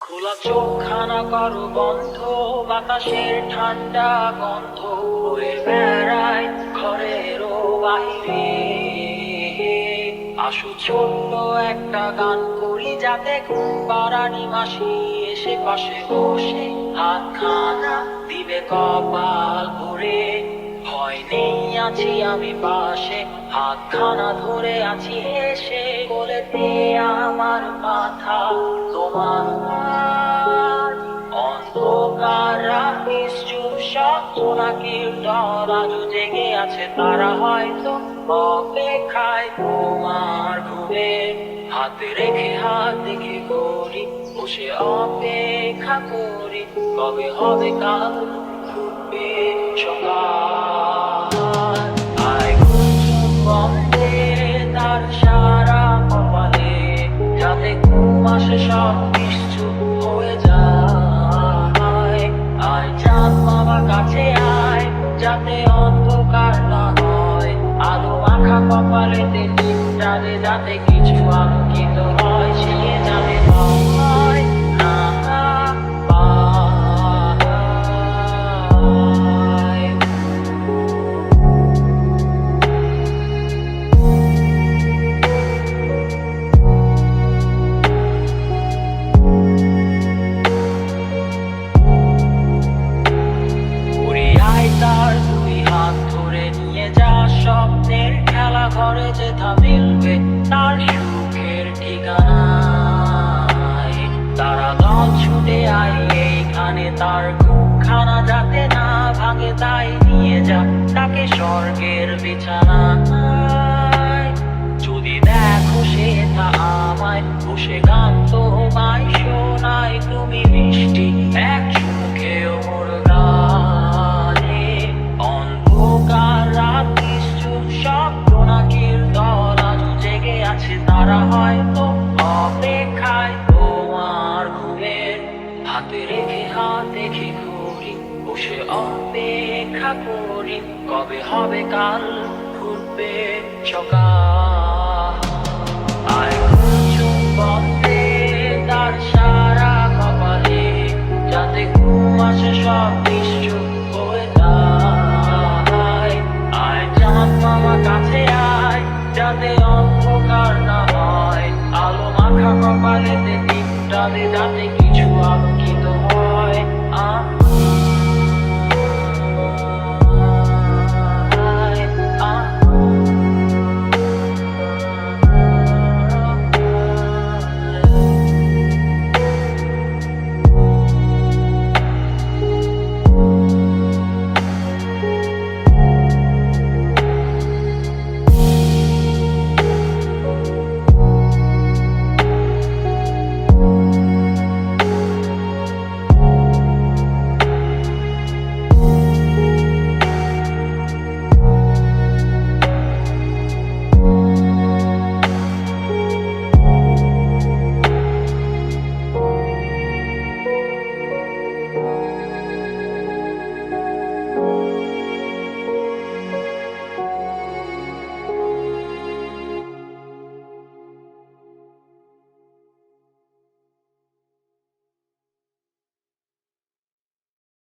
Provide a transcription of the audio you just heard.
খোলা চোখখানা করো বন্ধ, বাতাসের ঠান্ডা গন্ধ হয়ে বেড়ায় ঘরেরও বাহিরে। আসো ছোট্ট একটা গান করি, যাতে ঘুম পাড়ানি মাসি এসে পাশে বসে হাতখানা দিবে কপাল ভরে। ভয় নেই, আছি আমি পাশে, হাতখানা ধরে আছি হেসে, বলেতে আমার মাথা তোমার। অন্ধকার নিশ্চুপ সব জোনাকির দল আজও জেগে আছে, তারা হয়তো অপেক্ষায় তোমার ঘুরে। হাতে রেখে হাত দেখে করি, বসে অপেক্ষা করি, কবে হবে কাল ঘুরবে সকাল। আয় ঘুম বন্ধে তার সারা কপালে, যাতে ঘুম আসে সব নিশ্চুপ হয়ে যায়। আয় চাঁদ মামা কাছে আয়, যাতে অন্ধকার না হয়, আলো মাখা কপালেতে টিপটারে, যাতে কিছু আলোকিত হয়, সে যাবে হয় না পায়। তার দুই হাত ধরে নিয়ে যা, স্বপ্নের খেলা ঘরে যেথা মিলবে তার সুখের ঠিকানায়। তারা দল ছুটে আয় এইখানে, তার ঘুমখানা যাতে না ভাঙে, তাই নিয়ে যা তাকে স্বর্গের বিছানায়। যদি দেখো সে তা আমায় বসে গান তোমায় শোনায়, তুমি মিষ্টি এক চোখেও মোর গানে। অন্ধকার রাত নিশ্চুপ সব জোনাকির দল আজও জেগে আছে, তারা হয়তো অপেক্ষায় তোমার ঘুরে। হাতে রেখে হাত দেখে ঘুরি, বসে অপেক্ষা করি, কবে হবে কাল ঘুরবে সকাল। আয় ঘুম বন্ধে তার সারা কপালে, যাতে ঘুম আসে সব নিশ্চুপ হয়ে যায়। আয় চাঁদ মামা কাছে আয়, যাতে অন্ধকার না হয়, আলো মাখা কপালেতে টিপটাতে, যাতে কিছু আলোকিত হয়।